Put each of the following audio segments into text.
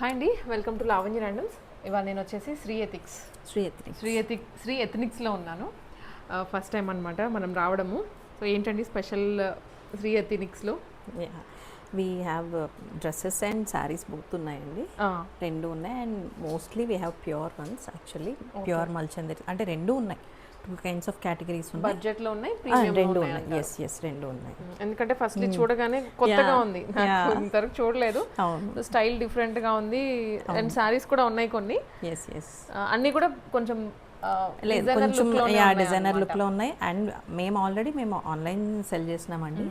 Hi అండి, welcome to Lavanya randoms. ఇవాళ నేను వచ్చేసి శ్రీ ఎథనిక్స్లో ఉన్నాను. ఫస్ట్ టైం అనమాట మనం రావడము. సో ఏంటండి స్పెషల్ శ్రీ ఎథనిక్స్లో? We have dresses and saris both ఉన్నాయండి, రెండు ఉన్నాయి. And mostly we have pure ones, actually pure మల్చందరి అంటే రెండు ఉన్నాయి. 2 kinds of categories ఉన్నాయి. బడ్జెట్లో ఉన్నాయి, రెండు ఉన్నాయి. ఎస్ రెండు ఉన్నాయి. ఎందుకంటే ఫస్ట్ చూడగానే కొత్తగా ఉంది, ఇంతవరకు చూడలేదు. స్టైల్ డిఫరెంట్గా ఉంది అండ్ శారీస్ కూడా ఉన్నాయి కొన్ని. అన్నీ కూడా కొంచెం డిజైనర్ లుక్లో ఉన్నాయి. అండ్ మేము ఆన్లైన్ సెల్ చేసినామండి.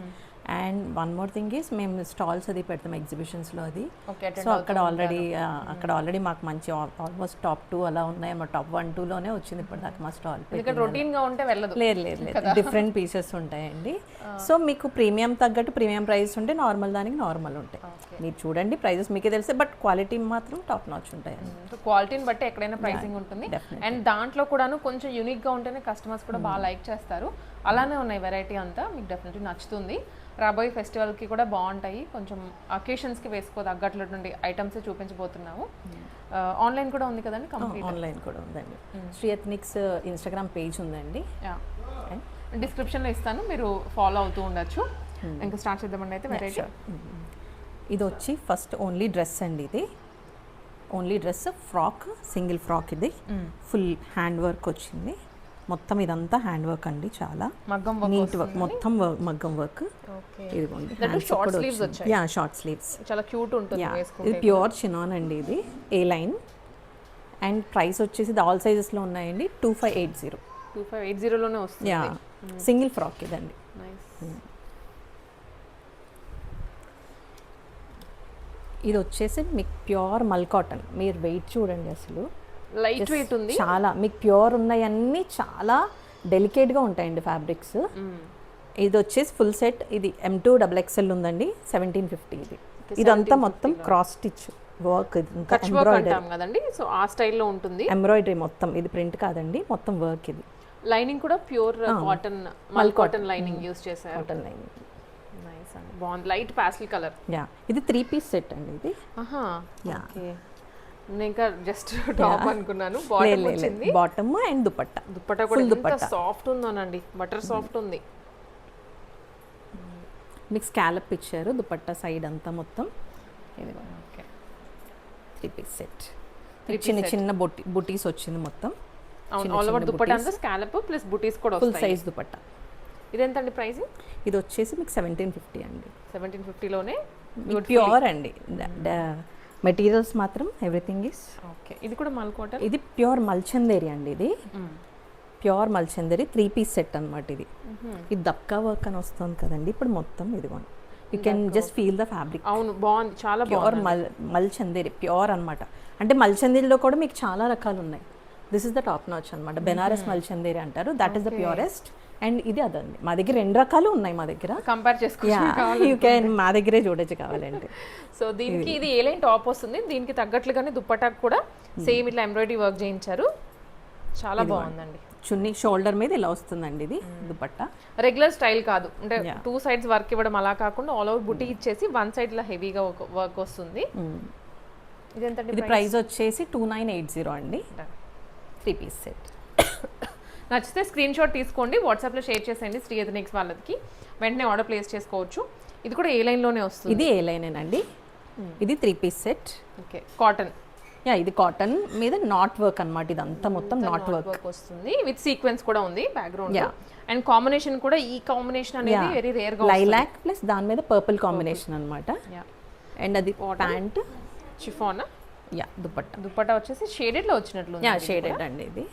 And one more thing is మేము స్టాల్స్ అది పెడతాం ఎగ్జిబిషన్స్లో అది. సో అక్కడ ఆల్రెడీ మాకు మంచి ఆల్మోస్ట్ టాప్ 2 అలా ఉన్నాయి. మా టాప్ 1, 2లోనే వచ్చింది ఇప్పటిదాకా మా స్టాల్. రొటీన్గా ఉంటే వెళ్ళదు. లేదు డిఫరెంట్ పీసెస్ ఉంటాయండి. సో మీకు ప్రీమియం తగ్గట్టు ప్రీమియం ప్రైస్ ఉంటే నార్మల్ దానికి నార్మల్ ఉంటాయి. మీరు చూడండి, ప్రైజెస్ మీకే తెలిసే, బట్ క్వాలిటీ మాత్రం టాప్ నాచ్ ఉంటాయి. క్వాలిటీని బట్టి ఎక్కడైనా ప్రైసింగ్ ఉంటుంది. అండ్ దాంట్లో కూడాను కొంచెం యూనిక్గా ఉంటేనే కస్టమర్స్ కూడా బాగా లైక్ చేస్తారు. అలానే ఉన్నాయి వెరైటీ అంతా, మీకు డెఫినెట్లీ నచ్చుతుంది. రాబోయే ఫెస్టివల్కి కూడా బాగుంటాయి. కొంచెం అకేషన్స్కి వేసుకో తగ్గట్లటువంటి ఐటమ్స్ చూపించబోతున్నాము. ఆన్లైన్ కూడా ఉంది కదండి? కంప్లీట్ ఆన్లైన్ కూడా ఉందండి. శ్రీ ఎథనిక్స్ ఇన్స్టాగ్రామ్ పేజ్ ఉందండి, డిస్క్రిప్షన్లో ఇస్తాను, మీరు ఫాలో అవుతూ ఉండొచ్చు. ఇంకా స్టార్ట్ చేద్దామండి అయితే వెరైటీ. ఇది వచ్చి ఫస్ట్ ఓన్లీ డ్రెస్ అండి. ఇది only dress, frock, single frock. ఇది ఫుల్ హ్యాండ్ వర్క్ వచ్చింది మొత్తం. ఇదంతా హ్యాండ్ వర్క్ అండి, చాలా నీట్ వర్క్, మొత్తం మగ్గం వర్క్. ఇదిగోండి షార్ట్ స్లీవ్స్, చాలా క్యూట్ ఉంటుంది. ఇది ప్యూర్ చినాన్ అండి, ఇది ఏ లైన్. అండ్ ప్రైస్ వచ్చేసి ఇది ఆల్ సైజెస్లో ఉన్నాయండి. 2580లోనే వస్తుంది. సింగిల్ ఫ్రాక్ ఇదండి. ఇది వచ్చేసి మీకు ప్యూర్ మల్ కాటన్. మీరు వెయిట్ చూడండి, అసలు లైట్ వెయిట్ ఉంది చాలా. మీకు ప్యూర్ ఉన్నాయన్నీ చాలా డెలికేట్గా ఉంటాయండి ఫ్యాబ్రిక్స్. ఇది వచ్చేసి ఫుల్ సెట్. ఇది M2 XXL ఉందండి, 1750. ఇది ఇదంతా మొత్తం క్రాస్ స్టిచ్ వర్క్, కదండి. సో ఆ స్టైల్లో ఉంటుంది ఎంబ్రాయిడరీ మొత్తం. ఇది ప్రింట్ కాదండి, మొత్తం వర్క్. ఇది లైనింగ్ కూడా ప్యూర్ కాటన్, మల్ కాటన్ లైనింగ్ యూస్ చేశారు. కాటన్ లైనింగ్ బాగుంది, లైట్ పాస్టల్ కలర్. ఇది 3 piece సెట్ అండి. ఇది నేను ఇంకా జస్ట్ టాప్ అనుకున్నాను. బాటమ్ అండ్ దుపట్టా కూడా ఎంత సాఫ్ట్ ఉందోనండి, బటర్ సాఫ్ట్ ఉంది. మీకు స్కాలప్ ఇచ్చారు దుపట్టా సైడ్ అంతా మొత్తం. 3 piece సెట్, చిన్న బుటీస్ వచ్చింది మొత్తం. ఆల్ ఓవర్ దుపట్టా అంతా స్కాలప్ ప్లస్ బుటీస్ కూడా ఫుల్ సైజ్ దుపట్టా. ఇదెంతండి ప్రైస్? ఇది వచ్చేసి మీకు 1750 అండి. 1750లోనే ప్యూర్ అండి. మెటీరియల్స్ మాత్రం ఎవ్రీథింగ్ ఈస్ ఓకే. ఇది కూడా మల్ కాటన్. ఇది ప్యూర్ మల్చందేరి అండి. ఇది ప్యూర్ మల్చందేరి 3 piece సెట్ అనమాట. ఇది దబ్కా వర్క్ అని వస్తుంది కదండి ఇప్పుడు మొత్తం. ఇదిగోండి, you can just feel the fabric. అవును, బాగుంది, చాలా ప్యూర్ మల్చందేరి, ప్యూర్ అనమాట. అంటే మల్చందేరిలో కూడా మీకు చాలా రకాలు ఉన్నాయి. This is the top notch అనమాట. బెనారస్ మల్చందేరి అంటారు, that is the purest. And ఇది అదండి, మా దగ్గర 2 రకాలు ఉన్నాయి. మా దగ్గర కంపేర్ యూ కెన్ మా దగ్గరే చూడొచ్చు కావాలంటే. సో దీనికి ఇది ఏ లైన్ టాప్ వస్తుంది, దీనికి తగ్గట్లుగానే దుప్పటాకు కూడా సేమ్ ఇట్లా ఎంబ్రాయిడరీ వర్క్ చేయించారు. చాలా బాగుందండి. చున్నీ షోల్డర్ మీద ఇలా వస్తుందండి. ఇది దుపట్టా రెగ్యులర్ స్టైల్ కాదు, అంటే 2 sides వర్క్ ఇవ్వడం అలా కాకుండా ఆల్ ఓవర్ బుటీ ఇచ్చేసి 1 side ఇలా హెవీగా వర్క్ వస్తుంది. ఇది ప్రైస్ వచ్చేసి 2980 అండి. 3 piece సెట్. నచ్చితే స్క్రీన్ షాట్ తీసుకోండి, వాట్సాప్లో షేర్ చేసేయండి శ్రీ ఎథనిక్స్ వాళ్ళకి, వెంటనే ఆర్డర్ ప్లేస్ చేసుకోవచ్చు. ఇది కూడా ఏ లైన్లోనే వస్తుంది. ఇది ఏ లైనేనండి. ఇది 3 piece సెట్. Okay, cotton. ఇది కాటన్ మీద నాట్ వర్క్ అన్నమాట. ఇదంతా మొత్తం నాట్ వర్క్ వస్తుంది, విత్ సీక్వెన్స్ కూడా ఉంది బ్యాక్గ్రౌండ్. అండ్ కాంబినేషన్ కూడా, ఈ కాంబినేషన్ అనేది వెరీ రేర్ గా, లైలాక్ ప్లస్ దాని మీద పర్పుల్ కాంబినేషన్ అన్నమాట. అండ్ అది ప్యాంట్ షిఫాన్. దుపట్టా వచ్చేసి షేడెడ్ లో వచ్చినట్లు. షేడెడ్ అండి. ఇది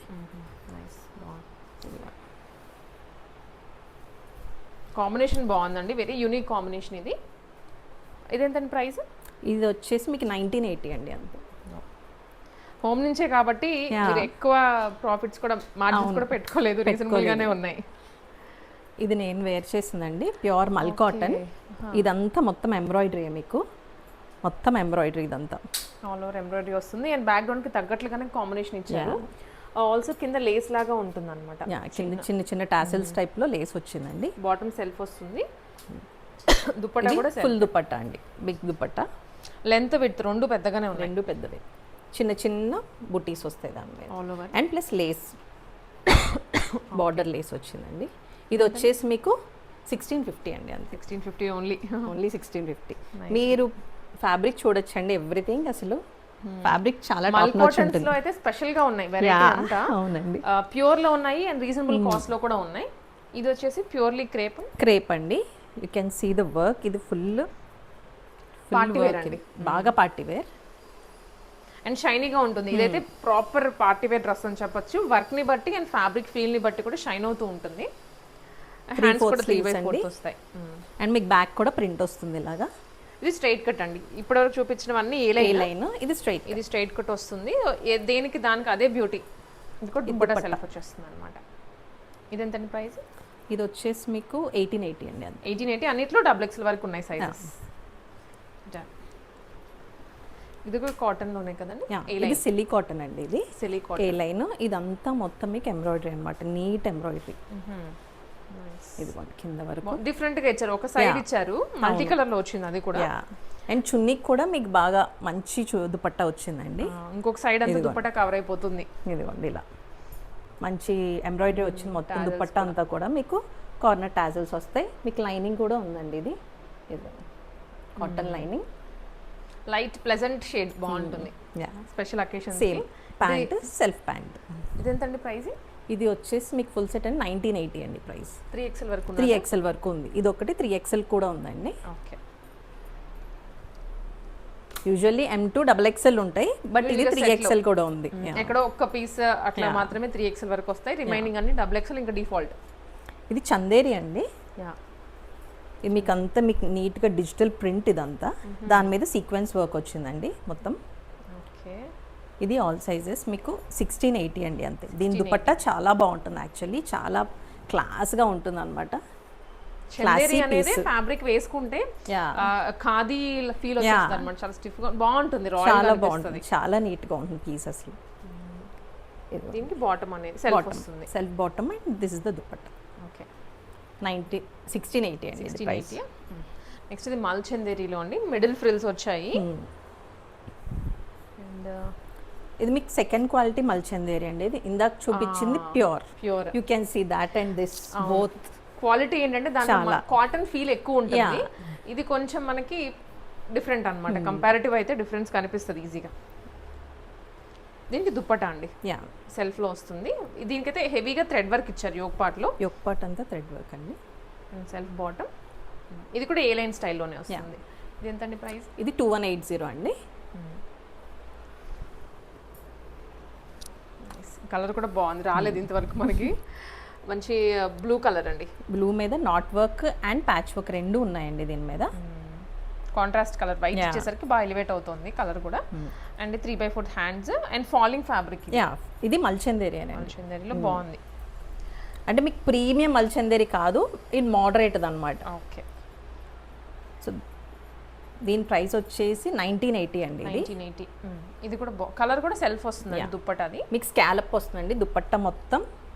కాంబినేషన్ బాగుందండి, వెరీ యూనిక్ కాంబినేషన్. ఇది ఇదేంటండి ప్రైస్? ఇది వచ్చేసి మీకు 1980 అండి. అంతే. హోమ్ నుంచే కాబట్టి మీరు ఎక్కువ ప్రాఫిట్స్ కూడా, మార్జిన్స్ కూడా పెట్టుకోలేదు, రీజనబుల్ గానే ఉన్నాయి. ఇది నేను వేర్ చేసిందండి, ప్యూర్ మల్ కాటన్. ఇదంతా మొత్తం ఎంబ్రాయిడరీ, మీకు మొత్తం ఎంబ్రాయిడరీ. ఇదంతా ఆల్ ఓవర్ ఎంబ్రాయిడరీ వస్తుంది. అండ్ బ్యాక్గ్రౌండ్ కి తగ్గట్లుగానే కాంబినేషన్ ఇచ్చారు. ఆల్సో కింద లేస్ లాగా ఉంటుంది అనమాట, చిన్న టాసిల్స్ టైప్ లో లేస్ వచ్చిందండి. బాటమ్ సెల్ఫ్ వస్తుంది. దుపట్టా కూడా ఫుల్ దుపట్టా అండి, బిగ్ దుపట్టా. లెంత్ విడ్త్ రెండు పెద్దగానే ఉన్నాయి. రెండు పెద్దవి, చిన్న చిన్న బుటీస్ వస్తాయి దాని మీద. All over and plus lace border lace వచ్చిందండి. ఇది వచ్చేసి మీకు 1650 అండి, అంతే. 1650 ఓన్లీ. ఓన్లీ 1650. మీరు ఫ్యాబ్రిక్ చూడొచ్చండి, ఎవ్రీథింగ్ అసలు ఫ్యాబ్రిక్ చాలా టాప్ నాచ్ ఉంటుంది. లో అయితే స్పెషల్ గా ఉన్నాయి వెరైటీ అంతా. అవునండి, ప్యూర్ లో ఉన్నాయి అండ్ రీజనబుల్ కాస్ట్ లో కూడా ఉన్నాయి. ఇది వచ్చేసి ప్యూర్లీ క్రేప్ అండి. You can see the work. ఇది ఫుల్ పార్టీ వేర్ అండి, బాగా పార్టీ వేర్ అండ్ షైనీగా ఉంటుంది. ఇదైతే ప్రాపర్ పార్టీ వేర్ డ్రెస్ అని చెప్పొచ్చు. వర్క్ ని బట్టి అండ్ ఫ్యాబ్రిక్ ఫీల్ ని బట్టి కూడా షైన్ అవుతూ ఉంటుంది. హ్యాండ్స్ కూడా 3/4 వస్తాయి. అండ్ మీకు బ్యాక్ కూడా ప్రింట్ వస్తుంది ఇలాగా. ఇది స్ట్రైట్ కట్ అండి, ఇప్పటివరకు చూపించినవన్నీ ఏ లైన్. ఇది స్ట్రైట్ కట్ వస్తుంది. దేనికి దానికి అదే బ్యూటీ. ఇది కూడా దుపట్టా సెల్ఫ్ వచ్చేస్తుంది అనమాట. ఇది ఎంతండి ప్రైస్? ఇది వచ్చేసి మీకు 1880 అండి, 1880. అన్నిట్లో XXL వరకు ఉన్నాయి సైజెస్. ఇది కూడా కాటన్ లోనే కదండి. ఇది సిల్లీ కాటన్ అండి, ఇది సిల్లీ కాటన్ ఏ లైన్. ఇదంతా మొత్తం మీకు ఎంబ్రాయిడరీ అనమాట, నీట్ ఎంబ్రాయిడరీ. ఇది కింద వరకు డిఫరెంట్ గా ఇచ్చారు. ఒక సైడ్ ఇచ్చారు, మల్టీ కలర్ లో వచ్చింది అది కూడా. అండ్ చున్నీకి కూడా మీకు బాగా మంచి దుపట్టా వచ్చిందండి. ఇంకొక సైడ్ అంతా దుపట్టా కవర్ అయిపోతుంది. ఇదిగోండి ఇలా మంచి ఎంబ్రాయిడరీ వచ్చింది మొత్తం. దుపట్టా అంతా కూడా మీకు కార్నర్ టాజల్స్ వస్తాయి. మీకు లైనింగ్ కూడా ఉందండి. ఇది cotton lining, light pleasant shade, బాగుంటుంది. Special occasion. Same pant, self pant. ఇది ఎంతండి ప్రైస్? ఇది వచ్చేసి మీకు ఫుల్ సెట్ అండి 1980 అండి ప్రైస్. 3XL వరకు 3XL వరకు ఉంది. ఇది ఒకటి 3XL కూడా ఉందండి. ఓకే. యూజువల్లీ M2 XXL ఉంటాయి, బట్ ఇది 3XL కూడా ఉంది. ఎక్కడో ఒక్క పీస్ అట్లా మాత్రమే 3XL వరకు వస్తాయి. రిమైనింగ్ అన్ని XXL ఇంకా డిఫాల్ట్. ఇది చందేరి అండి. ఇది మీకు అంతా మీకు నీట్గా డిజిటల్ ప్రింట్, ఇదంతా దాని మీద సీక్వెన్స్ వర్క్ వచ్చిందండి మొత్తం. ఓకే. ఇది ఆల్ సైజెస్ మీకు 1680 అండి, అంతే. దీని దుపట్టా చాలా బాగుంటుంది, యాక్చువల్లీ చాలా క్లాస్గా ఉంటుంది అనమాట. ఫ్యాబ్రిక్ వేసుకుంటే ఖాదీ ఫీల్ వస్తుంది అన్నమాట. చాలా స్టిఫ్ గా బాగుంటుంది, చాలా బాగుంటుంది, చాలా నీట్ గా ఉంటుంది పీస్ అసలు. దీనికి బాటమ్ అనేది సెల్ఫ్ వస్తుంది, self bottom. And this is the dupatta. Okay. 1680 అండి. నెక్స్ట్ ఇది మల్చందేరిలో అండి, మిడిల్ ఫ్రిల్స్ వచ్చాయి. అండ్ ఇది మీకు సెకండ్ క్వాలిటీ మల్చందేరి అండి. ఇది ఇందాక చూపించింది pure. You can see that and this both. Quality ఏంటంటే దాంట్లో కాటన్ ఫీల్ ఎక్కువ ఉంటుంది. ఇది కొంచెం మనకి డిఫరెంట్ అన్నమాట. కంపారిటివ్ అయితే డిఫరెన్స్ కనిపిస్తుంది ఈజీగా. దీనికి దుప్పటా అండి, సెల్ఫ్ లో వస్తుంది. దీనికైతే హెవీగా థ్రెడ్ వర్క్ ఇచ్చారు యోక్ పార్ట్ లో. యోక్ పార్ట్ అంతా థ్రెడ్ వర్క్ అండి. Self bottom. ఇది కూడా ఏ లైన్ స్టైల్లోనే వస్తుంది. ఇది ఎంతండి ప్రైస్? ఇది 2180 అండి. కలర్ కూడా బాగుంది, రాలేదు ఇంతవరకు మనకి. మంచి బ్లూ కలర్ అండి. బ్లూ మీద not work and patch work రెండు ఉన్నాయండి దీని మీద. కాంట్రాస్ట్ కలర్ వైట్ ఇచ్చేసరికి బాగా ఎలివేట్ అవుతుంది కలర్ కూడా. And 3/4 hands and falling fabric. ఇది మల్చందేరి అని. మల్చందేరిలో బాగుంది. అంటే మీకు ప్రీమియం మల్చందేరి కాదు, ఇది మోడరేట్ అనమాట. ఓకే. సో దీని ప్రైస్ వచ్చేసి 1980 అండి. 1980. ఇది కూడా కలర్ కూడా సెల్ఫ్ వస్తుంది దుప్పట్టా. అది మీకు స్కాలప్ వస్తుందండి దుప్పట్టా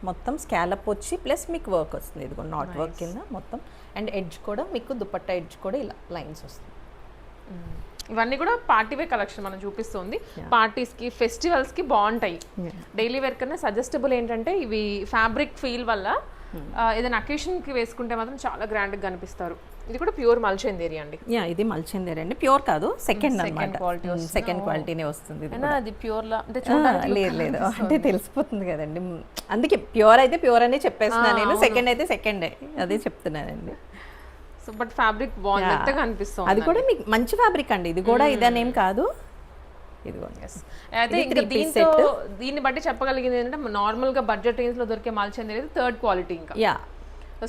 మొత్తం స్కాలప్ వచ్చి ప్లస్ మీకు వర్క్ వస్తుంది. ఇది కూడా నాట్ వర్క్ కింద మొత్తం. అండ్ ఎడ్జ్ కూడా మీకు దుప్పట్టా ఎడ్జ్ కూడా ఇలా లైన్స్ వస్తుంది. ఇవన్నీ కూడా పార్టీ వేర్ కలెక్షన్ మనం చూపిస్తుంది. పార్టీస్ కి, ఫెస్టివల్స్ కి బాగుంటాయి. డైలీ వేర్ కన్నా సజెస్టబుల్ ఏంటంటే ఇవి ఫ్యాబ్రిక్ ఫీల్ వల్ల ఏదైనా అకేషన్ కి వేసుకుంటే మాత్రం చాలా గ్రాండ్ గా కనిపిస్తారు. ఇది కూడా ప్యూర్ మల్చందేరి అండి. ఇది మల్చందేరి అండి, ప్యూర్ కాదు, సెకండ్ క్వాలిటీ. సెకండ్ క్వాలిటీనే వస్తుంది. అది ప్యూర్ లా అంటే లేదు అంటే తెలిసిపోతుంది కదండి. అందుకే ప్యూర్ అయితే ప్యూర్ అనే చెప్పేస్తున్నాను నేను, సెకండ్ అయితే సెకండే అదే చెప్తున్నానండి. సో బట్ ఫ్యాబ్రిక్ బాగుంది, మెత్తగా అనిపిస్తుంది. అది కూడా మీకు మంచి ఫ్యాబ్రిక్ అండి. ఇది కూడా ఇదనేం కాదు. అయితే ఇంకా దీన్ని బట్టి చెప్పగలిగింది ఏంటంటే నార్మల్ గా బడ్జెట్ రేంజ్ లో దొరికే మల్చందేరి థర్డ్ క్వాలిటీ. ఇంకా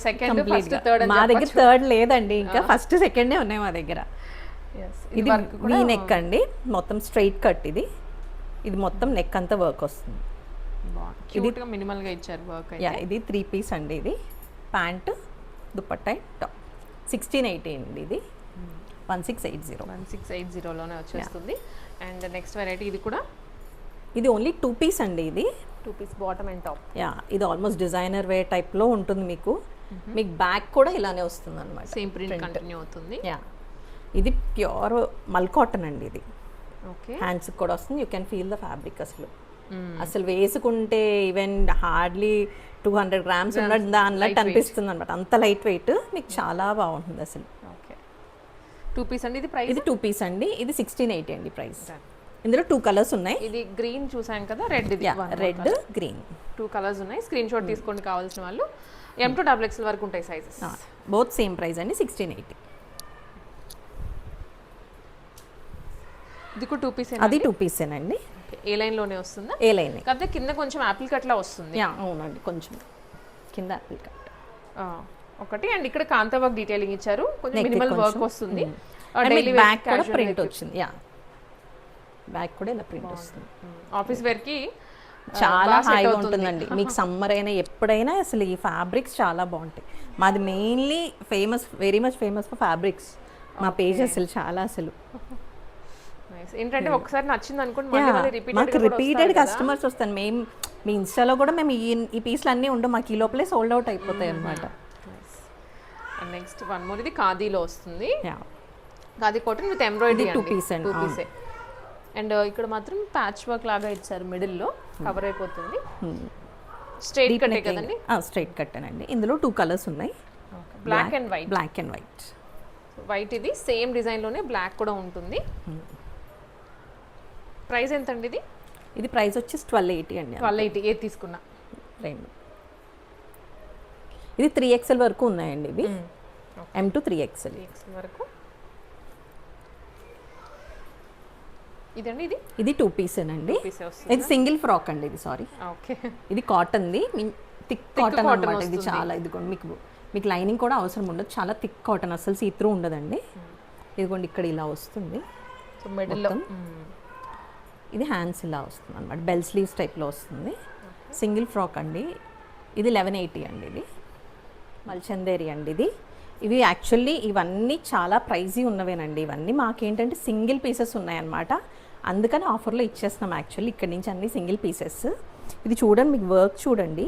సెకండ్, ఫస్ట్, థర్డ్. మా దగ్గర థర్డ్ లేదండి, ఇంకా ఫస్ట్ సెకండే ఉన్నాయి మా దగ్గర. ఇది వీ నెక్ అండి, మొత్తం స్ట్రైట్ కట్. ఇది మొత్తం నెక్ అంతా వర్క్ వస్తుంది. ఇది మినిమల్ గా ఇచ్చారు వర్క్. ఇది 3 పీస్ అండి. ఇది ప్యాంట్, దుపట్టా, టాప్. 1680 అండి. ఇది 1680 లోనే వచ్చేస్తుంది. అండ్ నెక్స్ట్ వెరైటీ ఇది కూడా, ఇది ఓన్లీ 2 పీస్ అండి. ఇది 2 పీస్ బాటమ్ అండ్ టాప్. ఇది ఆల్మోస్ట్ డిజైనర్ వేర్ టైప్ లో ఉంటుంది. మీకు బ్యాక్ కూడా ఇలానే వస్తుంది అనమాట. సేమ్ ప్రింట్ కంటిన్యూ అవుతుంది. ఇది ప్యూర్ మల్ కాటన్ అండి. ఇది ఓకే. హ్యాండ్స్కి కూడా వస్తుంది. You can feel the fabric అసలు. అసలు వేసుకుంటే ఈవెన్ హార్డ్లీ 200 గ్రామ్స్ ఉన్నట్టు అన్నట్టు అనిపిస్తుంది అనమాట. అంత లైట్ వెయిట్, మీకు చాలా బాగుంటుంది అసలు. ఓకే. 2 పీస్ అండి ఇది ప్రైస్? ఇది 2 పీస్ అండి. ఇది 1680 అండి ప్రైస్. ఇందులో 2 కలర్స్ ఉన్నాయి. ఇది గ్రీన్ చూసాం కదా, రెడ్. ఇది రెడ్ గ్రీన్ 2 కలర్స్ ఉన్నాయి. స్క్రీన్ షాట్ తీసుకోండి కావాల్సిన వాళ్ళు. M to XXL వరకు ఉంటాయి సైజెస్. బోత్ సేమ్ ప్రైస్ అండి, 1680. ఇది కూడా 2 పీస్. అది 2 పీసేనండి. ఏ లైన్ లోనే వస్తుందా? ఏ లైన్. కాకపోతే కింద కొంచెం యాపిల్ కట్ లా వస్తుంది. అవునండి, కొంచెం కింద యాపిల్ కట్ ఒకటి. అండ్ ఇక్కడ కాంతా వర్క్ డీటెయిలింగ్ ఇచ్చారు, కొంచెం మినిమల్ వర్క్ వస్తుంది. డైలీ బ్యాక్ కూడా ప్రింట్ వచ్చింది. బ్యాక్ కూడా ఇలా ప్రింట్ వస్తుంది. ఆఫీస్ వేర్ కి చాలా హాయిగా ఉంటుందండి. మీకు సమ్మర్ అయినా ఎప్పుడైనా అసలు ఈ ఫ్యాబ్రిక్స్ చాలా బాగుంటాయి. మాది mainly very much famous for fabrics. మా పేజ్ అసలు చాలా అసలు ఏంటంటే ఒకసారి నచ్చింది అనుకోండి మళ్ళీ మాకు రిపీటెడ్ కస్టమర్స్ వస్తాను. మేము మీ ఇన్స్టాలో కూడా మేము ఈ పీస్లు అన్నీ ఉండవు, మాకు ఈ లోపలే సోల్డ్ అవుట్ అయిపోతాయి అనమాట. నెక్స్ట్ వన్ మోర్, ఇది ఖాదీలో వస్తుంది. Khadi cotton with embroidery. 2 piece అండి. 2 పీసే. అండ్ ఇక్కడ మాత్రం ప్యాచ్ వర్క్ లాగా ఇచ్చారు, మిడిల్లో కవర్ అయిపోతుంది. స్ట్రైట్ కట్ కదండి? స్ట్రైట్ కట్ అండి. ఇందులో 2 కలర్స్ ఉన్నాయి, black and white. Black and white. White ఇది సేమ్ డిజైన్ లోనే బ్లాక్ కూడా ఉంటుంది. ప్రైస్ ఎంత అండి ఇది? ఇది ప్రైస్ వచ్చి 1280 అండి. 1280 ఏది తీసుకున్నా. రెండు. ఇది 3XL వరకు ఉన్నాయండి. ఇవి M to 3XL వరకు. ఇదండి ఇది 2 పీసేనండి. ఇది సింగిల్ ఫ్రాక్ అండి. ఇది సారీ, ఓకే. ఇది కాటన్ది, థిక్ కాటన్ అన్నమాట. ఇది చాలా, ఇదిగోండి మీకు లైనింగ్ కూడా అవసరం ఉండదు. చాలా థిక్ కాటన్, అసలు సీ త్రూ ఉండదండి. ఇదిగోండి ఇక్కడ ఇలా వస్తుంది. సో మిడిల్లో ఇది హ్యాండ్స్ ఇలా వస్తుంది అనమాట, బెల్ స్లీవ్స్ టైప్లో వస్తుంది. సింగిల్ ఫ్రాక్ అండి. ఇది 1180 అండి. ఇది మల్చందేరి అండి. ఇవి యాక్చువల్లీ ఇవన్నీ చాలా ప్రైజీ ఉన్నవేనండి. ఇవన్నీ మాకేంటంటే సింగిల్ పీసెస్ ఉన్నాయన్నమాట, అందుకని ఆఫర్లో ఇచ్చేస్తున్నాం. యాక్చువల్లీ ఇక్కడ నుంచి అన్ని సింగిల్ పీసెస్. ఇది చూడండి, మీకు వర్క్ చూడండి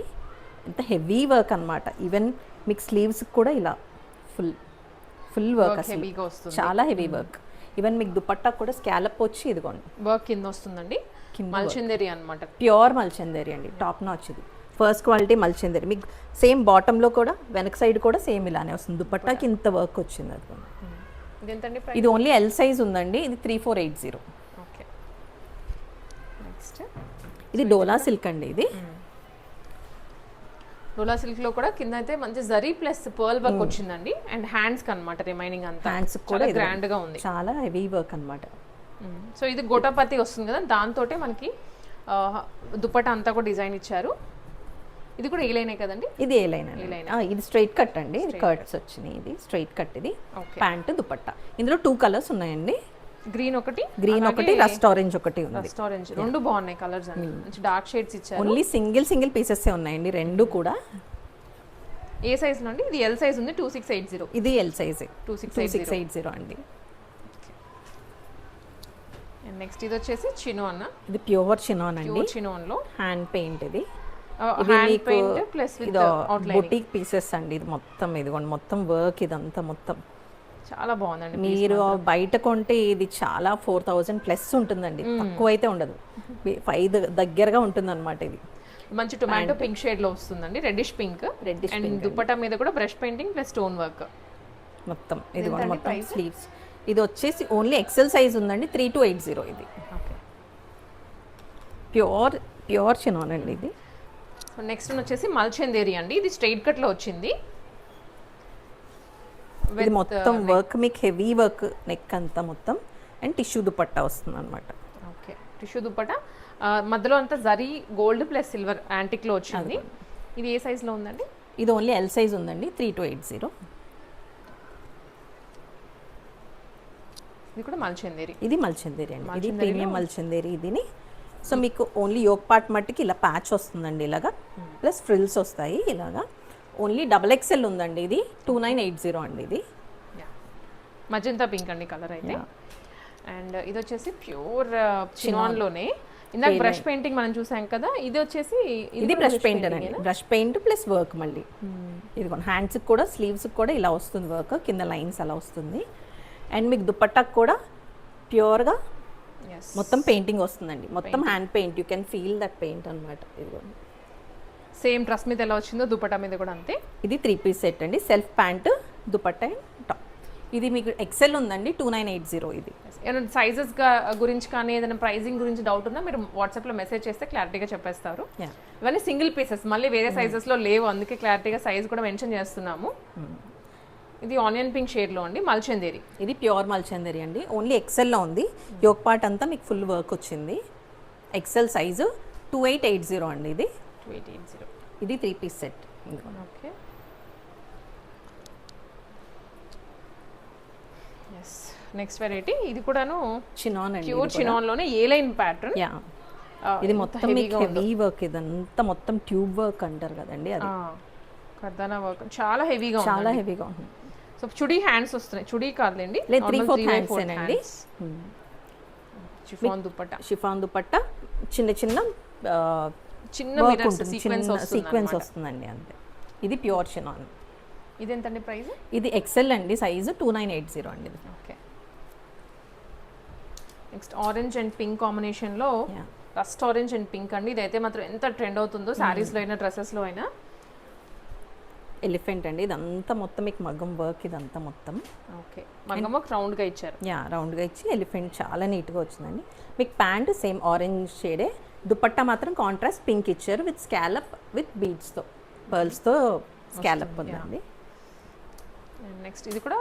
ఎంత హెవీ వర్క్ అనమాట. ఈవెన్ మీకు స్లీవ్స్ కూడా ఇలా ఫుల్ వర్క్ అసలు చాలా హెవీ వర్క్. ఈవెన్ మీకు దుపట్టా కూడా స్కాలప్ వచ్చి ఇదిగోండి వర్క్ కింద వస్తుందండి. మల్చందేరి అన్నమాట, ప్యూర్ మల్చందేరి అండి. టాప్ నాచ్ ఇది, ఫస్ట్ క్వాలిటీ మల్చందేరి. మీకు సేమ్ బాటంలో కూడా వెనక సైడ్ కూడా సేమ్ ఇలానే వస్తుంది. దుపట్టాకి ఇంత వర్క్ వచ్చింది. అది ఇది ఓన్లీ ఎల్ సైజ్ ఉందండి. ఇది 3480. ఓకే. నెక్స్ట్ ఇది డోలా సిల్క్ అండి. ఇది డోలా సిల్క్ లో కూడా కింద అయితే మంచి జరీ ప్లస్ పర్ల్ వర్క్ వచ్చిందండి. అండ్ హ్యాండ్స్ కి అన్నమాట, రిమైనింగ్ అంతా హ్యాండ్స్ కూడా గ్రాండ్ గా ఉంది, చాలా హెవీ వర్క్ అన్నమాట. సో ఇది గోటాపతి వస్తుంది కదా, దాంతోటే మనకి దుపట్టా అంతా కూడా డిజైన్ ఇచ్చారు. ఇది కూడా ఏ లైనే కదండి? ఇది ఏ లైన్ అండి. ఇది స్ట్రైట్ కట్ అండి. ఇది కట్స్ వచ్చినాయి. ఇది స్ట్రైట్ కట్. ఇది ప్యాంట్ దుపట్టా. ఇందులో 2 కలర్స్ ఉన్నాయండి. గ్రీన్ ఒకటి, రస్ట్ ఆరెంజ్ ఒకటి ఉంది. రస్ట్ ఆరెంజ్ రెండు బాగున్నాయి కలర్స్ అండి, మంచి డార్క్ షేడ్స్ ఇచ్చారు. ఓన్లీ సింగిల్ పీసెస్ ఉన్నాయండి రెండు కూడా. ఏ సైజ్ నుండి? ఇది ఎల్ సైజ్ ఉంది, 2680. ఇది ఎల్ సైజ్ 2680 అండి. నెక్స్ట్ ఇది వచ్చేసి చినోన్. ఇది ప్యూర్ చినోన్ అండి. చినోన్ లో హ్యాండ్ పెయింట్. ఇది hand paint plus with outline boutique pieces అండి. ఇది మొత్తం ఇదిగోండి, మొత్తం వర్క్ ఇదంతా మొత్తం చాలా బాగుందండి. మీరు బయట కొంటే ఇది చాలా 4000 ప్లస్ ఉంటుందండి, తక్కువ అయితే ఉండదు. 5 దగ్గరగా ఉంటుంది అనమాట. ఇది మంచి టొమాటో పింక్ షేడ్ లో వస్తుందండి, రెడ్డిష్ పింక్. అండ్ దుపట్టా మీద కూడా brush painting plus stone work మొత్తం. ఇది మొత్తం స్లీవ్స్. ఇది వచ్చేసి ఓన్లీ ఎక్సెల్ సైజ్ ఉందండి, 3280. ఇది ప్యూర్ చినోన్ అండి. ఇది నెక్స్ట్ వచ్చేసి మల్చందేరి అండి. ఇది స్ట్రైట్ కట్ లో వచ్చింది. ఇది మొత్తం వర్క్ మీకు హెవీ వర్క్, నెక్ అంతా మొత్తం. అండ్ టిష్యూ దుపట్టా వస్తుంది అనమాట. ఓకే, టిష్యూ దుపట్టా మధ్యలో అంతా zari gold plus silver antique లో వచ్చింది. ఇది ఏ సైజ్ లో ఉందండి? ఇది ఓన్లీ ఎల్ సైజ్ ఉందండి, 3280. ఇది కూడా మల్చందేరి. ఇది మల్చందేరి అండి. ఇది ప్రీమియం మల్చందేరి. ఇదిని సో మీకు ఓన్లీ యోక్ పార్ట్ మట్టికి ఇలా ప్యాచ్ వస్తుందండి, ఇలాగా ప్లస్ ఫ్రిల్స్ వస్తాయి ఇలాగా. ఓన్లీ XXL ఉందండి. ఇది 2980 అండి. ఇది మజంతా పింక్ అండి కలర్ అయితే. అండ్ ఇది వచ్చేసి ప్యూర్ చినాన్ లోనే. ఇందాక బ్రష్ పెయింటింగ్ మనం చూసాం కదా, ఇది వచ్చేసి ఇది బ్రష్ పెయింట్ అండి. బ్రష్ పెయింట్ ప్లస్ వర్క్ మళ్ళీ. ఇది హ్యాండ్స్ కూడా స్లీవ్స్ కూడా ఇలా వస్తుంది వర్క్, కింద లైన్స్ అలా వస్తుంది. అండ్ మీకు దుపట్టాకు కూడా ప్యూర్గా ఎస్ మొత్తం పెయింటింగ్ వస్తుందండి, మొత్తం hand paint, you can feel that paint అనమాట. ఇదిగోండి, సేమ్ డ్రెస్ మీద ఎలా వచ్చిందో దుపట్టా మీద కూడా అంతే. ఇది 3 పీస్ సెట్ అండి, self pant dupatta and top. ఇది మీకు ఎక్సెల్ ఉందండి, 2980. ఇది ఏమైనా సైజెస్ గురించి కానీ ఏదైనా ప్రైజింగ్ గురించి డౌట్ ఉన్నా మీరు వాట్సాప్లో మెసేజ్ చేస్తే క్లారిటీగా చెప్పేస్తారు. Yeah. ఇవన్నీ సింగిల్ పీసెస్, మళ్ళీ వేరే సైజెస్లో లేవు, అందుకే క్లారిటీగా సైజ్ కూడా మెన్షన్ చేస్తున్నాము. ఇది ఆనియన్ పింక్ షేడ్లో అండి, మల్చందేరి. ఇది ప్యూర్ మల్చందరి అండి, ఓన్లీ ఎక్సెల్లో ఉంది. యోక్ పార్ట్ అంతా మీకు ఫుల్ వర్క్ వచ్చింది. ఎక్సెల్ సైజు 2880 అండి. ఇది 2880. ఇది 3 piece set. Okay, yes. Next variety ఇది కూడాను చినాన్ అండి, ప్యూర్ చినాన్లోనే ఏ లైన్ ప్యాటర్న్. యా, ఇది మొత్తం మీకు హెవీ వర్క్, ఇదంతా మొత్తం ట్యూబ్ వర్క్ అంటారు కదండి, అది కర్దానా వర్క్ చాలా హెవీగా చాలా హెవీగా ఉంది. సో చుడీ హ్యాండ్స్ వస్తున్నాయి, చుడీ కాదులేండి, లేదు 3/4 హ్యాండ్స్ ఏనండి. షిఫాన్ దుపట్టా, షిఫాన్ దుపట్టా, చిన్న చిన్న చిన్న వర్క్ మిర్రర్స్ ఉంటుంది, సీక్వెన్స్ చిన్న వస్తుంది సీక్వెన్స్ వస్తుందండి అంతే. ఇది ప్యూర్ చినాన్. ఇది ఎంతండి ప్రైస్? ఇది ఎక్సెల్ అండి, సైజు 2980 అండి. Okay, next orange and pink కాంబినేషన్లో రస్ట్ ఆరెంజ్ అండ్ పింక్ అండి. ఇదైతే మాత్రం ఎంత ట్రెండ్ అవుతుందో శారీస్లో అయినా డ్రెస్సెస్లో అయినా. ఎలిఫెంట్ అండి, ఇదంతా మొత్తం మీకు మగ్గం వర్క్, ఇదంతా మొత్తం. ఓకే, మగ్గం వర్క్ రౌండ్గా ఇచ్చారు. యా, రౌండ్గా ఇచ్చి ఎలిఫెంట్ చాలా నీట్గా వచ్చిందండి. మీకు ప్యాంట్ సేమ్ ఆరెంజ్ షేడే, దుపట్టా మాత్రం కాంట్రాస్ట్ పింక్ ఇచ్చారు విత్ స్కాలప్ విత్ బీడ్స్తో, పర్ల్స్తో స్కాలప్ ఉందండి. నెక్స్ట్ ఇది కూడా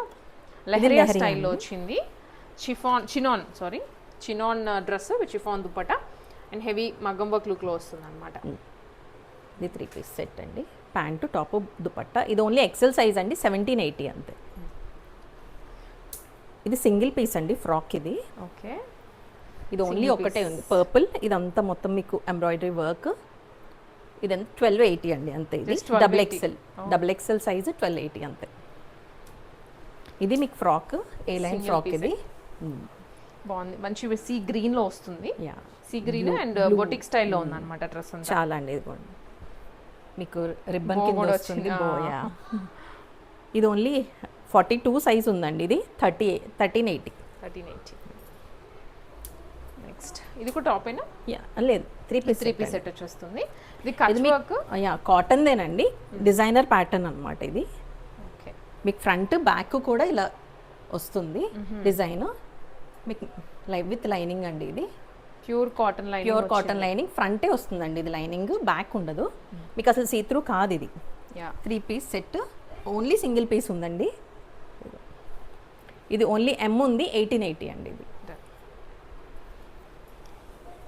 లెహరియా స్టైల్లో వచ్చింది, chinon dress with chiffon dupatta and heavy మగ్గం వర్క్ లుక్లో వస్తుంది అనమాట. ఇది 3 పీస్ సెట్ అండి, ప్యాంటు టాప్ దుపట్టా. ఇది ఓన్లీ ఎక్సెల్ సైజ్ అండి, 1780 అంతే. ఇది సింగిల్ పీస్ అండి, ఫ్రాక్ ఇది. ఓకే, ఇది ఓన్లీ ఒకటే ఉంది, పర్పుల్. ఇదంతా మొత్తం మీకు ఎంబ్రాయిడరీ వర్క్. ఇదంతా 1280 అండి అంతే. ఇది డబుల్ ఎక్సెల్ సైజ్ 1280 అంతే. ఇది మీకు ఫ్రాక్, ఏ లైన్ ఫ్రాక్ ఇది. బాగుంది, మంచి సీ గ్రీన్లో వస్తుంది. Yeah, sea green and boutique స్టైల్లో ఉంది అనమాట డ్రెస్ అంతా. చాలా అండి, ఇది మీకు రిబ్బన్ కింద వస్తుంది. యా, ఇది ఓన్లీ 42 సైజ్ ఉందండి. ఇది 1380. నెక్స్ట్ ఇది కూడా టాప్ అయినా? యా, లేదు 3 పీస్ సెట్ వచ్చేస్తుంది. ఇది కట్ వర్క్, యా, కాటన్దేనండి, డిజైనర్ ప్యాటర్న్ అనమాట ఇది. ఓకే, మీకు ఫ్రంట్ బ్యాక్ కూడా ఇలా వస్తుంది డిజైన్, మీకు విత్ లైనింగ్ అండి. ఇది ప్యూర్ కాటన్ లైనింగ్, ఫ్రంటే వస్తుందండి ఇది, లైనింగ్ బ్యాక్ ఉండదు. మీకు అసలు సీత్రూ కాదు ఇది. 3 piece set, only single piece ఉందండి. ఇది ఓన్లీ M ఉంది, 1880 అండి ఇది.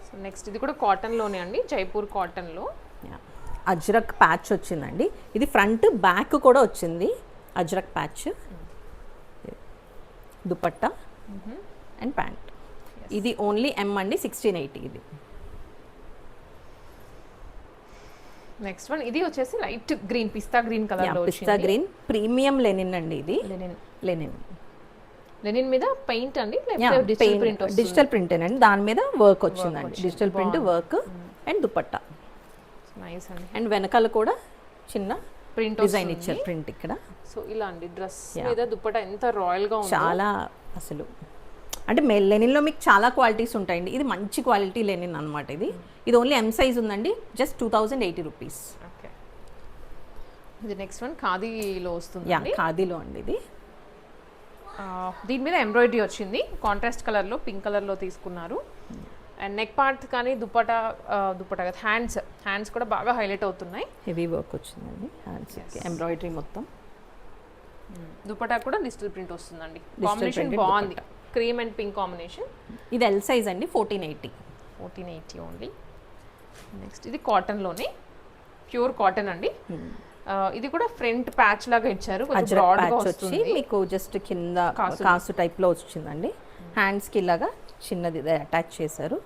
సో నెక్స్ట్ ఇది కూడా కాటన్లోనే అండి, జైపూర్ కాటన్లో. అజ్రక్ ప్యాచ్ వచ్చిందండి. ఇది ఫ్రంట్ బ్యాక్ కూడా వచ్చింది ajrak patch. Dupatta and pant. ఇది ఓన్లీ M అండి, 1680 ఇది. నెక్స్ట్ వన్ ఇది వచ్చేసి light green, pista green colour లో, పిస్తా గ్రీన్ ప్రీమియం లెనిన్ అండి. ఇది లెనిన్ మీద పెయింట్ అండి, డిజిటల్ ప్రింట్ అండి, దాని మీద వర్క్ వచ్చిందండి, digital print work and dupatta. Nice అండి. అండ్ వెనకాల కూడా చిన్న ప్రింట్ డిజైన్ ఇచ్చారు, ప్రింట్ ఇక్కడ. సో ఇలా అండి డ్రెస్ మీద దుపట్టా ఎంత రాయల్ గా ఉంది, చాలా అసలు. అంటే లెనిన్లో మీకు చాలా క్వాలిటీస్ ఉంటాయండి, ఇది మంచి క్వాలిటీ లెనిన్ అనమాట. ఇది ఓన్లీ M సైజ్ ఉందండి, జస్ట్ 2080 రూపీస్. ఓకే, ఇది నెక్స్ట్ వన్ ఖాదీలో వస్తుంది. యా, ఖాదీలో అండి ఇది. దీని మీద ఎంబ్రాయిడరీ వచ్చింది, కాంట్రాస్ట్ కలర్లో, పింక్ కలర్లో తీసుకున్నారు. అండ్ నెక్ పార్ట్ కానీ దుపట్టా కదా, హ్యాండ్స్ కూడా బాగా హైలైట్ అవుతున్నాయి. హెవీ వర్క్ వచ్చిందండి హ్యాండ్స్, ఎంబ్రాయిడరీ మొత్తం. దుపట్టా కూడా డిజిటల్ ప్రింట్ వస్తుందండి, కాంబినేషన్ బాగుంది, క్రీమ్ అండ్ పింక్ కాంబినేషన్. ఇది L సైజ్ అండి, 1480 ఓన్లీ. నెక్స్ట్ ఇది కాటన్లోనే, ప్యూర్ కాటన్ అండి. ఇది కూడా ఫ్రంట్ ప్యాచ్ లాగా ఇచ్చారు, వచ్చి మీకు జస్ట్ కింద కాసు టైప్ లో వచ్చిందండి. హ్యాండ్స్ కి ఇలాగా చిన్నది అటాచ్ చేశారు.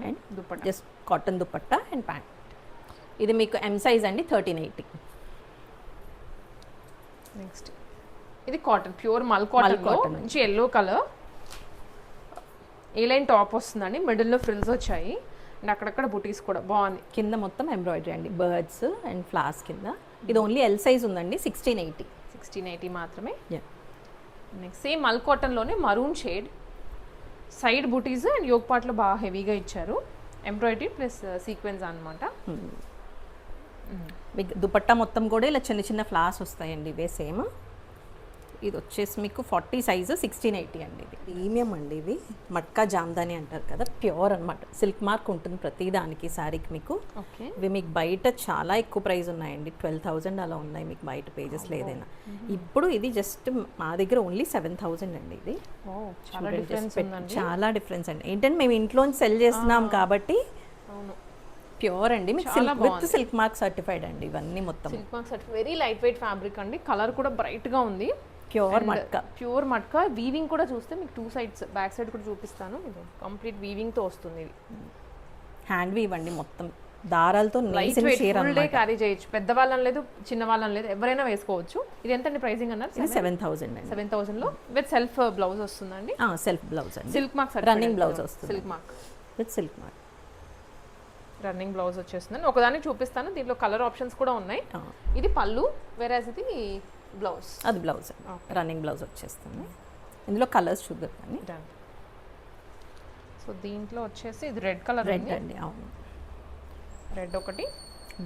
And dupatta just cotton dupatta and pant. ఇది మీకు M సైజ్ అండి, 1380. నెక్స్ట్ ఇది కాటన్, ప్యూర్ మల్ కాటన్, మంచి ఎల్లో కలర్. ఏ లైన్ టాప్ వస్తుందండి, మిడిల్లో ఫ్రిల్స్ వచ్చాయి అండ్ అక్కడక్కడ బుటీస్ కూడా బాగుంది. కింద మొత్తం ఎంబ్రాయిడరీ అండి, బర్డ్స్ అండ్ ఫ్లవర్స్ కింద. ఇది ఓన్లీ L సైజ్ ఉందండి, 1680 మాత్రమే. నెక్స్ట్ సేమ్ మల్ కాటన్లోనే మరూన్ షేడ్, సైడ్ బూటీస్ అండ్ యోగ్ పార్ట్లో బాగా హెవీగా ఇచ్చారు, ఎంబ్రాయిడరీ ప్లస్ సీక్వెన్స్ అనమాట. మీకు దుపట్టా మొత్తం కూడా ఇలా చిన్న చిన్న ఫ్లాస్ వస్తాయండి ఇవే సేమ్. ఇది వచ్చేసి మీకు 40 సైజు 1680 అండి. ఇది ప్రీమియం అండి, ఇవి మట్కా జామ్దాని అంటారు కదా, ప్యూర్ అనమాట. సిల్క్ మార్క్ ఉంటుంది ప్రతి దానికి శారీకి మీకు. ఓకే, ఇవి మీకు బయట చాలా ఎక్కువ ప్రైస్ ఉన్నాయండి, 12,000 అలా ఉన్నాయి మీకు బయట పేజెస్లో ఏదైనా. ఇప్పుడు ఇది జస్ట్ మా దగ్గర ఓన్లీ 7,000 అండి. ఇది చాలా డిఫరెన్స్ ఉందండి, చాలా డిఫరెన్స్ అండి. ఏంటంటే మేము ఇంట్లోంచి సెల్ చేస్తున్నాం కాబట్టి అవును ప్యూర్ అండి, మీకు విత్ సిల్క్ మార్క్ సర్టిఫైడ్ అండి ఇవన్నీ మొత్తం. Silk mark certified, very light weight fabric అండి, కలర్ కూడా బ్రైట్గా ఉంది, pure matka. Pure matka. Weaving కూడా చూస్తే మీకు 2 సైడ్స్, బ్యాక్ సైడ్ కూడా చూపిస్తాను, ఇది కంప్లీట్ వీవింగ్తో వస్తుంది. ఇది హ్యాండ్ వీవ్ అండి మొత్తం, దారాలతో ఫుల్ డే క్యారీ చేయొచ్చు, పెద్దవాళ్ళని లేదు చిన్న వాళ్ళని లేదు, ఎవరైనా వేసుకోవచ్చు. ఇది ఎంతండి ప్రైసింగ్ అన్నారు? 7,000 అండి. 7,000లో విత్ సెల్ఫ్ బ్లౌజ్ వస్తుందండి. సెల్ఫ్ బ్లౌజ్ అండి, సిల్క్ మార్క్ రన్నింగ్ బ్లౌజ్ వస్తుంది, silk mark with silk mark running blouse వచ్చేస్తుందండి. ఒకదాన్ని చూపిస్తాను, దీంట్లో కలర్ ఆప్షన్స్ కూడా ఉన్నాయి. ఇది పళ్ళు, వేరేజ్ ఇది బ్లౌజ్. అది బ్లౌజ్, రన్నింగ్ బ్లౌజ్ వచ్చేస్తుంది. ఇందులో కలర్స్ చూద్దాం కానీ. సో దీంట్లో వచ్చేసి ఇది రెడ్ కలర్, రెడ్ అండి, అవును. రెడ్ ఒకటి,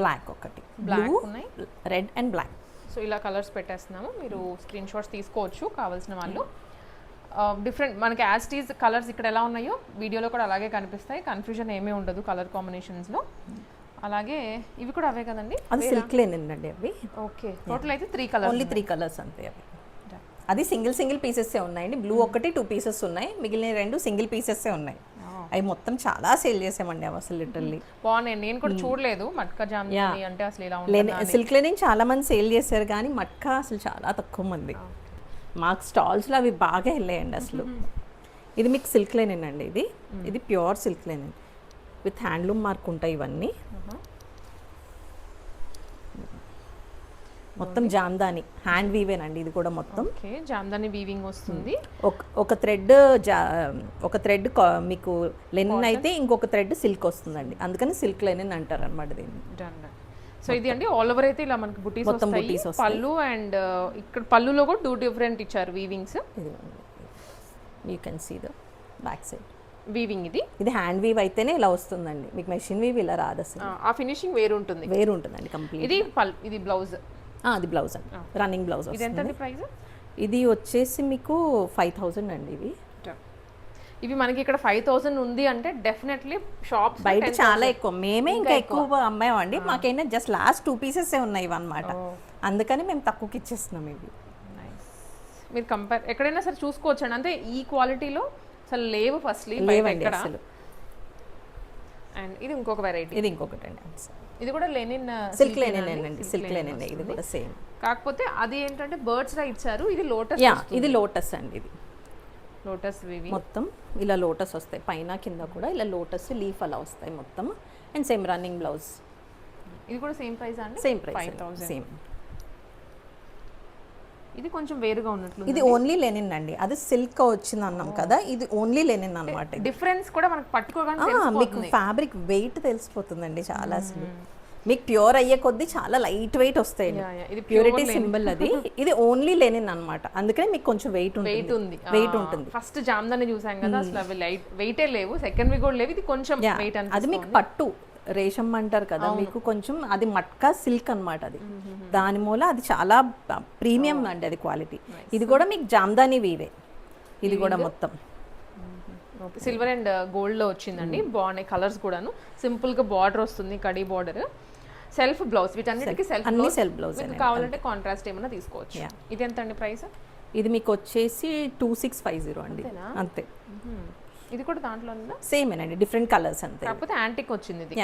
బ్లాక్ ఒకటి, బ్లాక్ ఉన్నాయి, రెడ్ అండ్ బ్లాక్. సో ఇలా కలర్స్ పెట్టేస్తున్నాము, మీరు స్క్రీన్ షాట్స్ తీసుకోవచ్చు కావాల్సిన వాళ్ళు. డిఫరెంట్ మనకి యాజ్ టీజ్ కలర్స్ ఇక్కడ ఎలా ఉన్నాయో వీడియోలో కూడా అలాగే కనిపిస్తాయి, కన్ఫ్యూజన్ ఏమీ ఉండదు కలర్ కాంబినేషన్స్లో. అలాగే ఇవి కూడా అవే కదండి, అది సిల్క్ లేనండి అవి. ఓకే, టోటల్ అయితే 3 కలర్స్, ఓన్లీ 3 కలర్స్ అంతే. అవి అది సింగిల్ పీసెస్సే ఉన్నాయండి. బ్లూ ఒకటి 2 పీసెస్ ఉన్నాయి, మిగిలిన 2 సింగిల్ పీసెస్సే ఉన్నాయి. అవి మొత్తం చాలా సేల్ చేసామండి అవి అసలు లిటరల్లీ. బాగున్నాయి, నేను కూడా చూడలేదు మట్కా జామ్దాని అంటే అసలు ఇలా ఉంటుంది. సిల్క్ లెనిన్ చాలా మంది సేల్ చేశారు కానీ మట్కా అసలు చాలా తక్కువ మంది. మాకు స్టాల్స్లో అవి బాగా వెళ్ళాయండి అసలు. ఇది మీకు సిల్క్ లెనిన్ అండి, ఇది pure silk Lenin with handloom mark ఉంటాయి ఇవన్నీ. మొత్తం జామ్దాని హ్యాండ్ వీవేనండి ఇది కూడా మొత్తం. ఓకే, జామ్దాని వీవింగ్ వస్తుంది. ఒక థ్రెడ్ మీకు లెనిన్ అయితే ఇంకొక థ్రెడ్ సిల్క్ వస్తుందండి, అందుకని సిల్క్ లెనిన్ అంటారు అనమాట దీన్ని. సో ఇది అండి ఆల్ ఓవర్ అయితే ఇలా మనకి బుటీస్ వస్తాయి, పళ్ళు అండ్ ఇక్కడ పళ్ళులో కూడా 2 డిఫరెంట్ ఇచ్చారు weavings. You can see the back side weaving. ఇది హ్యాండ్ వీవ్ అయితేనే ఇలా వస్తుందండి, మీకు మెషిన్ వీవ్ ఇలా రాదు అసలు. ఆ ఫినిషింగ్ వేరు ఉంటుందండి కంప్లీట్. ఇది బ్లౌజ్, అది బ్లౌజ్ అండి, రన్నింగ్ బ్లౌజ్. ఇది ఎంత ప్రైస్? ఇది వచ్చేసి మీకు 5,000 అండి. ఇవి మనకి ఇక్కడ 5,000 ఉంది అంటే డెఫినెట్లీ షాప్స్ బయట చాలా ఎక్కువ, మేమే ఇంకా ఎక్కువ అమ్మామండి. మాకైనా జస్ట్ లాస్ట్ 2 పీసెస్ ఉన్నాయి ఇవన్నమాట, అందుకని మేము తక్కువకి ఇచ్చేస్తున్నాం ఇవి. మీరు కంపేర్ ఎక్కడైనా సరే చూసుకోవచ్చండి, అంటే ఈ క్వాలిటీలో అసలు లేవు ఫస్ట్లీ లేవండి అసలు. అండ్ ఇది ఇంకొక వెరైటీ, ఇది ఇంకొకటి అండి, ఇది కూడా లెనిన్ సిల్క్ లెనిన్ అండి, సిల్క్ లెనిన్ ఇది కూడా సేమ్. కాకపోతే అది ఏంటంటే బర్డ్స్ రా ఇచ్చారు, ఇది లోటస్. ఇది లోటస్ అండి, ఇది లోటస్ వీవింగ్ మొత్తం ఇలా లోటస్ వస్తాయి, పైన కింద కూడా ఇలా లోటస్ లీఫ్ అలా వస్తాయి మొత్తం. And same running blouse. ఇది కూడా సేమ్ ప్రైస్ అండి, సేమ్ ప్రైస్, 5,000 సేమ్. ఇది కొంచెం వేరుగా ఉన్నట్లు. ఇది ఓన్లీ లెనిన్ అండి, అది సిల్క్ వచ్చింది అన్నాం కదా, ఇది ఓన్లీ లెనిన్ అన్నమాట. డిఫరెన్స్ కూడా మనకు పట్టుకోగానే మీకు ఫ్యాబ్రిక్ వెయిట్ తెలిసిపోతుంది చాలా అసలు. మీకు ప్యూర్ అయ్యే కొద్దీ చాలా లైట్ వెయిట్ వస్తాయి, ప్యూరిటీ సింబల్ అది. ఇది ఓన్లీ లెనిన్ అన్నమాట, అందుకని మీకు కొంచెం వెయిట్ ఉంటుంది. ఫస్ట్ జామ్దాని చూసాం కదా అసలు అవి లైట్ వెయిటే లేవు, సెకండ్ వి కూడా లేవు, ఇది కొంచెం వెయిట్. అది మీకు పట్టు రేషం అంటారు కదా, మీకు కొంచెం అది మట్కా సిల్క్ అన్నమాట, అది దాని మూల అది చాలా ప్రీమియం అండి అది క్వాలిటీ. ఇది కూడా మీకు జామ్దాని వీవే, ఇది కూడా మొత్తం సిల్వర్ అండ్ గోల్డ్ లో వచ్చిందండి. బాగున్నాయి కలర్స్ కూడాను, సింపుల్ గా బార్డర్ వస్తుంది, కడీ బార్డర్, సెల్ఫ్ బ్లౌజ్. వీటన్నిటికీ సెల్ఫ్ బ్లౌజ్. కావాలంటే కాంట్రాస్ట్ ఏమైనా తీసుకోవచ్చు. ఇది ఎంత అండి ప్రైస్? ఇది మీకు వచ్చేసి 2650 అండి, అంతే. ఇది కూడా దాంట్లో సేమ్ అండి, డిఫరెంట్ కలర్స్ అంతే, కాకపోతే యాంటిక్ వచ్చింది. ఇది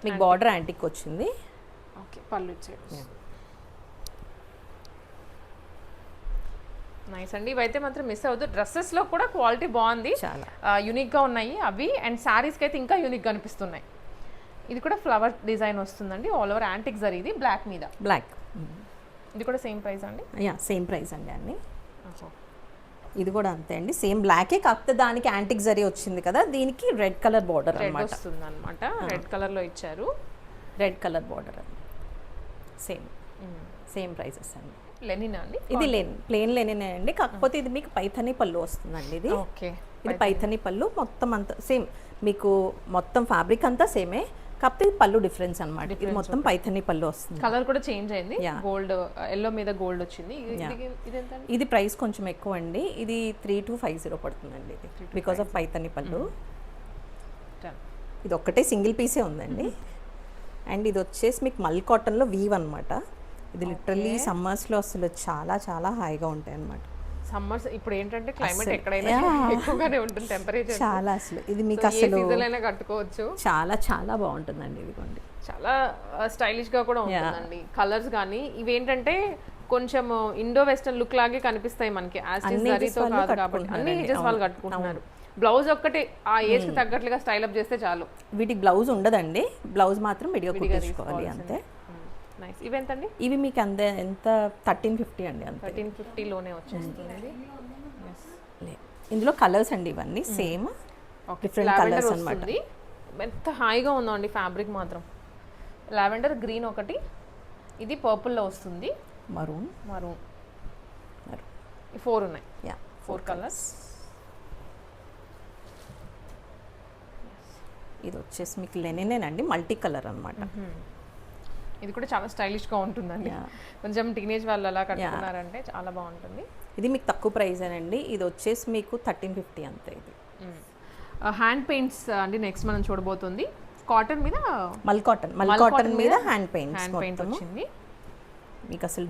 మీకు బార్డర్ యాంటిక్ వచ్చింది. ఓకే, పళ్ళు ఇచ్చేది నైస్ అండి. ఇవైతే మాత్రం మిస్ అవ్వదు. డ్రెస్సెస్ లో కూడా క్వాలిటీ బాగుంది, చాలా యూనిక్ గా ఉన్నాయి అవి. అండ్ శారీస్కి అయితే ఇంకా యూనిక్ గా అనిపిస్తున్నాయి. ఇది కూడా ఫ్లవర్ డిజైన్ వస్తుందండి, ఆల్ ఓవర్ యాంటిక్ జరీ, ఇది బ్లాక్ మీద. బ్లాక్. ఇది కూడా సేమ్ ప్రైస్ అండి? సేమ్ ప్రైస్ అండి అన్ని. ఇది కూడా అంతే అండి, సేమ్ బ్లాకే, కాకపోతే దానికి యాంటిక్ జరీ వచ్చింది కదా, దీనికి రెడ్ కలర్ బార్డర్ అన్నమాట వస్తుంది అనమాట. రెడ్ కలర్ లో ఇచ్చారు, red colour border. Same prices అండి. లెనినా అండి? ఇది ప్లెయిన్ లెనినే అండి, కాకపోతే ఇది మీకు పైథనీ పళ్ళు వస్తుందండి. ఇది ఓకే, ఇది పైథనీ పళ్ళు మొత్తం అంతా సేమ్, మీకు మొత్తం ఫ్యాబ్రిక్ అంతా సేమే, కాకపోతే ఇది పళ్ళు డిఫరెన్స్ అన్నమాట. ఇది మొత్తం పైథనీ పళ్ళు వస్తుంది. కలర్ కూడా చేంజ్ అయింది, గోల్డ్ ఎల్లో మీద గోల్డ్ వచ్చింది. ఇది ఎంత? ఇది ప్రైస్ కొంచెం ఎక్కువ అండి, ఇది 3250 పడుతుందండి ఇది, బికాస్ ఆఫ్ పైథనీ పళ్ళు. ఇది ఒక్కటే సింగిల్ పీసే ఉందండి. అండ్ ఇది వచ్చేసి మీకు మల్ కాటన్లో వీవ్ అనమాట. ఇది లిటరల్లీ సమ్మర్స్లో అసలు చాలా చాలా హాయిగా ఉంటాయి అన్నమాట. సమ్మర్స్ ఇప్పుడు ఏంటంటే క్లైమేట్ ఎక్కడైనా ఎక్కువగానే ఉంటుంది టెంపరేచర్, చాలా అసలు ఇది మీకు అసలు సీజన్ అయినా కట్టుకోవచ్చు. చాలా చాలా బాగుంటుందండి. ఇదిగోండి చాలా స్టైలిష్ గా కూడా ఉంటుందండి. కలర్స్ కానీ ఇవేంటంటే కొంచెం ఇండో వెస్టర్న్ లుక్ లాగే కనిపిస్తాయి మనకి, జరీతో కాదు కాబట్టి అన్ని ఏజెస్ వాళ్ళు కట్టుకుంటున్నారు. బ్లౌజ్ ఒక్కటే ఆ ఏజ్ కి తగ్గట్లుగా స్టైల్ అప్ చేస్తే చాలు. వీటికి బ్లౌజ్ ఉండదండి, బ్లౌజ్ మాత్రం విడిగా కుట్టించుకోవాలి అంతే. నైస్. ఇవి ఎంతండి? ఇవి మీకు ఎంత 1350 అండి, అంతే. 1350 లోనే వచ్చేస్తుంది. ఇందులో కలర్స్ అండి ఇవన్నీ సేమ్, డిఫరెంట్ కలర్స్ అన్నమాట. ఎంత హాయిగా ఉందండి ఫ్యాబ్రిక్ మాత్రం. లావెండర్ గ్రీన్ ఒకటి, ఇది పర్పుల్లో వస్తుంది, మరూన్ ఈ 4 ఉన్నాయి. 4 కలర్స్. ఇది వచ్చేసి మీకు లెనినేనండి, మల్టీ కలర్ అన్నమాట. ఇది కూడా చాలా స్టైలిష్ గా ఉంటుందండి, కొంచెం టీనేజ్ వాళ్ళు అలా కట్టుకున్నారంటే చాలా బాగుంటుంది. ఇది మీకు తక్కువ ప్రైస్ అండి, ఇది వచ్చేసి మీకు 1350 అంతే. ఇది హ్యాండ్ పెయింట్స్ అండి నెక్స్ట్ మనం చూడబోతుంది. కాటన్ మీద మల్ కాటన్ మీద హ్యాండ్ పెయింట్స్ వచ్చింది. మీకు అసలు